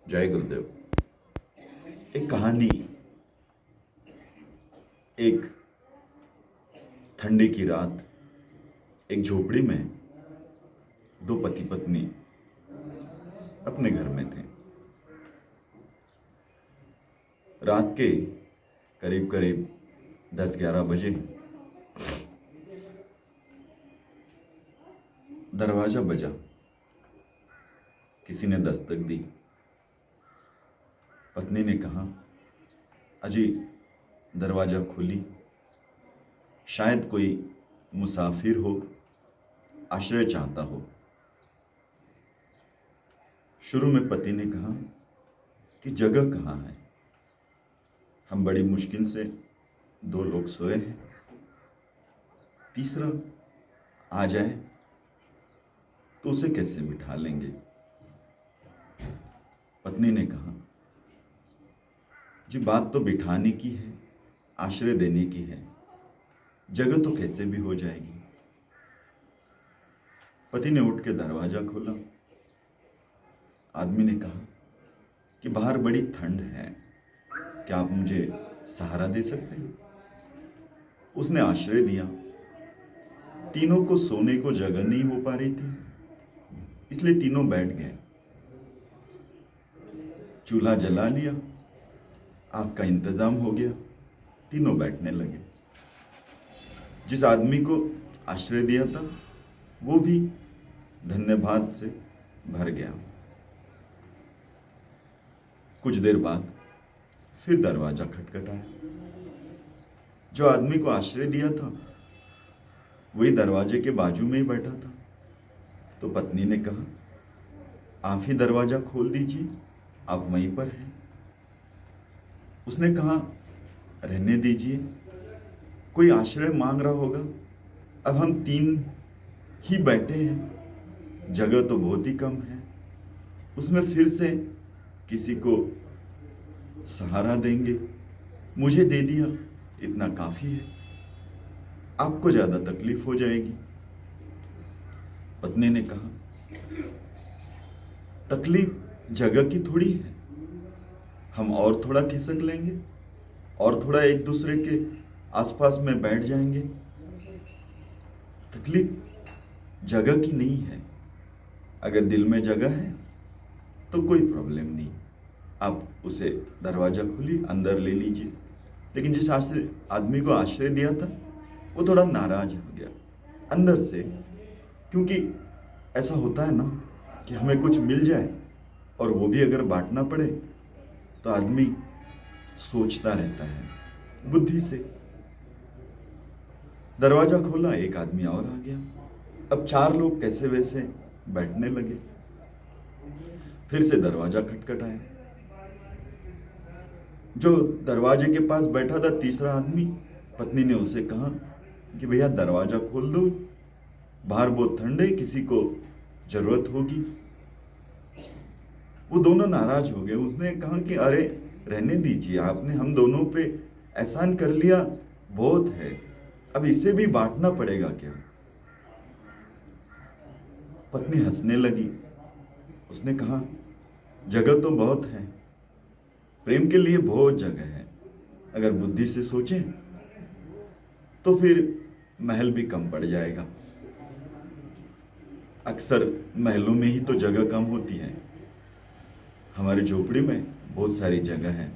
जय गुरुदेव। एक कहानी। एक ठंडी की रात एक झोपड़ी में दो पति पत्नी अपने घर में थे। रात के करीब करीब 10-11 बजे दरवाजा बजा। किसी ने दस्तक दी। पत्नी ने कहा, अजी दरवाजा खोली, शायद कोई मुसाफिर हो, आश्रय चाहता हो। शुरू में पति ने कहा कि जगह कहाँ है, हम बड़ी मुश्किल से 2 लोग सोए हैं, तीसरा आ जाए तो उसे कैसे बिठा लेंगे। पत्नी ने कहा, जी बात तो बिठाने की है, आश्रय देने की है, जगह तो कैसे भी हो जाएगी। पति ने उठ के दरवाजा खोला। आदमी ने कहा कि बाहर बड़ी ठंड है, क्या आप मुझे सहारा दे सकते हैं। उसने आश्रय दिया। तीनों को सोने को जगह नहीं हो पा रही थी, इसलिए तीनों बैठ गए। चूल्हा जला लिया, आग का इंतजाम हो गया, तीनों बैठने लगे। जिस आदमी को आश्रय दिया था वो भी धन्यवाद से भर गया। कुछ देर बाद फिर दरवाजा खटखटाया। जो आदमी को आश्रय दिया था वही दरवाजे के बाजू में ही बैठा था। तो पत्नी ने कहा, आप ही दरवाजा खोल दीजिए, आप वहीं पर हैं। उसने कहा, रहने दीजिए, कोई आश्रय मांग रहा होगा, अब हम 3 ही बैठे हैं, जगह तो बहुत ही कम है, उसमें फिर से किसी को सहारा देंगे। मुझे दे दिया, इतना काफी है, आपको ज्यादा तकलीफ हो जाएगी। पत्नी ने कहा, तकलीफ जगह की थोड़ी है, हम और थोड़ा खिसक लेंगे और थोड़ा एक दूसरे के आसपास में बैठ जाएंगे। तकलीफ जगह की नहीं है, अगर दिल में जगह है तो कोई प्रॉब्लम नहीं, आप उसे दरवाजा खोलिए, अंदर ले लीजिए। लेकिन जिस आदमी को आश्रय दिया था वो थोड़ा नाराज हो गया अंदर से, क्योंकि ऐसा होता है ना कि हमें कुछ मिल जाए और वो भी अगर बांटना पड़े तो आदमी सोचता रहता है बुद्धि से। दरवाजा खोला, एक आदमी और आ गया। अब 4 लोग कैसे वैसे बैठने लगे। फिर से दरवाजा खटखटाया। जो दरवाजे के पास बैठा था तीसरा आदमी, पत्नी ने उसे कहा कि भैया दरवाजा खोल दो, बाहर बहुत ठंड है, किसी को जरूरत होगी। वो दोनों नाराज हो गए। उसने कहा कि अरे रहने दीजिए, आपने हम दोनों पे एहसान कर लिया, बहुत है, अब इसे भी बांटना पड़ेगा क्या। पत्नी हंसने लगी। उसने कहा, जगह तो बहुत है, प्रेम के लिए बहुत जगह है, अगर बुद्धि से सोचें तो फिर महल भी कम पड़ जाएगा। अक्सर महलों में ही तो जगह कम होती है, हमारी झोपड़ी में बहुत सारी जगह है,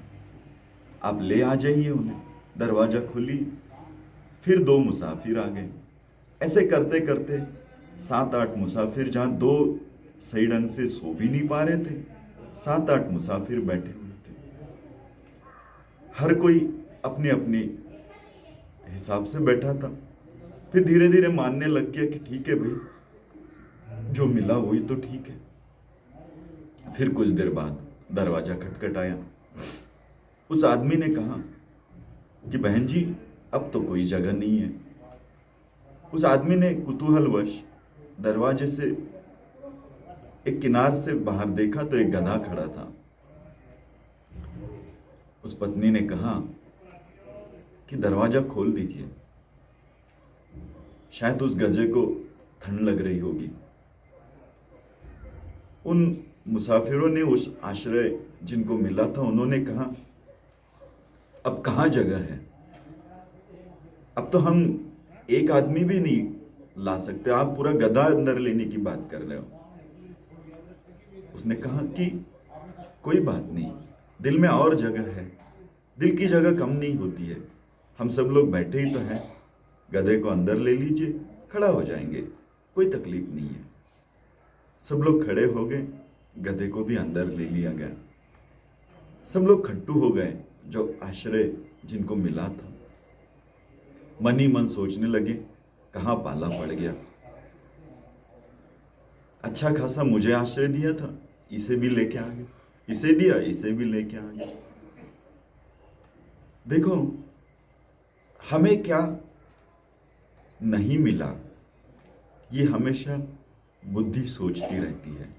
आप ले आ जाइए उन्हें। दरवाजा खोली, फिर 2 मुसाफिर आ गए। ऐसे करते करते 7-8 मुसाफिर, जहां 2 सही ढंग से सो भी नहीं पा रहे थे, 7-8 मुसाफिर बैठे हुए थे। हर कोई अपने अपने हिसाब से बैठा था। फिर धीरे धीरे मानने लग गया कि ठीक है भाई, जो मिला वही तो ठीक है। फिर कुछ देर बाद दरवाजा खटखटाया। उस आदमी ने कहा कि बहन जी अब तो कोई जगह नहीं है। उस आदमी ने कुतूहलवश दरवाजे से एक किनार से बाहर देखा तो एक गधा खड़ा था। उस पत्नी ने कहा कि दरवाजा खोल दीजिए, शायद उस गधे को ठंड लग रही होगी। उन मुसाफिरों ने उस आश्रय जिनको मिला था उन्होंने कहा, अब कहाँ जगह है, अब तो हम एक आदमी भी नहीं ला सकते, आप पूरा गधा अंदर लेने की बात कर रहे हो। उसने कहा कि कोई बात नहीं, दिल में और जगह है, दिल की जगह कम नहीं होती है, हम सब लोग बैठे ही तो हैं, गधे को अंदर ले लीजिए, खड़ा हो जाएंगे, कोई तकलीफ नहीं है। सब लोग खड़े हो गए, गधे को भी अंदर ले लिया गया। सब लोग खट्टू हो गए जो आश्रय जिनको मिला था। मन ही मन सोचने लगे, कहाँ पाला पड़ गया, अच्छा खासा मुझे आश्रय दिया था, इसे भी लेके आ गए, इसे दिया इसे भी लेके आ गए। देखो, हमें क्या नहीं मिला ये हमेशा बुद्धि सोचती रहती है,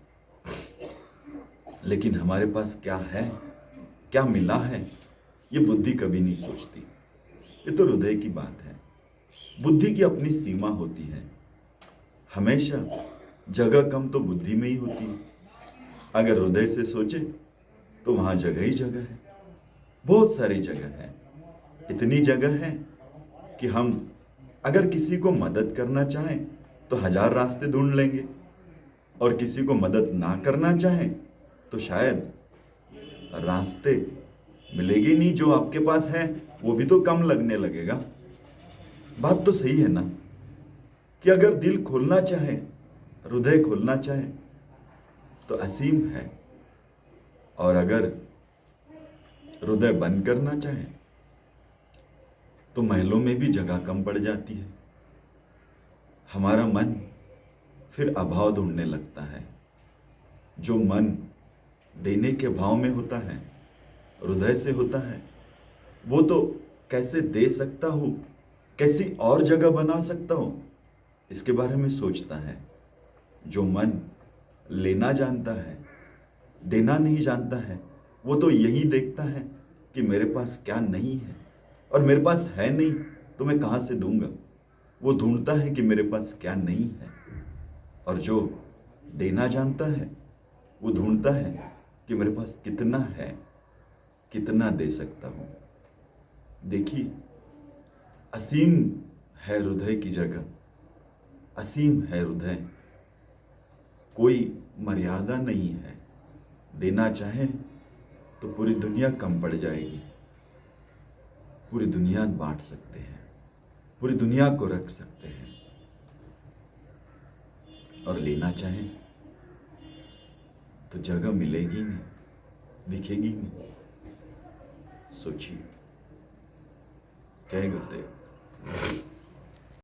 लेकिन हमारे पास क्या है, क्या मिला है, ये बुद्धि कभी नहीं सोचती। ये तो हृदय की बात है। बुद्धि की अपनी सीमा होती है, हमेशा जगह कम तो बुद्धि में ही होती है। अगर हृदय से सोचे तो वहां जगह ही जगह है, बहुत सारी जगह है। इतनी जगह है कि हम अगर किसी को मदद करना चाहें तो 1000 रास्ते ढूंढ लेंगे, और किसी को मदद ना करना चाहें तो शायद रास्ते मिलेगी नहीं, जो आपके पास है वो भी तो कम लगने लगेगा। बात तो सही है ना, कि अगर दिल खोलना चाहे, हृदय खोलना चाहे तो असीम है, और अगर हृदय बंद करना चाहे तो महलों में भी जगह कम पड़ जाती है। हमारा मन फिर अभाव ढूंढने लगता है। जो मन देने के भाव में होता है, हृदय से होता है, वो तो कैसे दे सकता हूं, कैसी और जगह बना सकता हूं, इसके बारे में सोचता है। जो मन लेना जानता है, देना नहीं जानता है, वो तो यही देखता है कि मेरे पास क्या नहीं है, और मेरे पास है नहीं तो मैं कहाँ से दूंगा। वो ढूंढता है कि मेरे पास क्या नहीं है। और जो देना जानता है, वो ढूंढता है कि मेरे पास कितना है, कितना दे सकता हूं। देखिए, असीम है हृदय की जगह, असीम है हृदय, कोई मर्यादा नहीं है। देना चाहे तो पूरी दुनिया कम पड़ जाएगी, पूरी दुनिया बांट सकते हैं, पूरी दुनिया को रख सकते हैं। और लेना चाहे तो जगह मिलेगी नहीं, दिखेगी नहीं। सोचिए, जय गुरुदेव।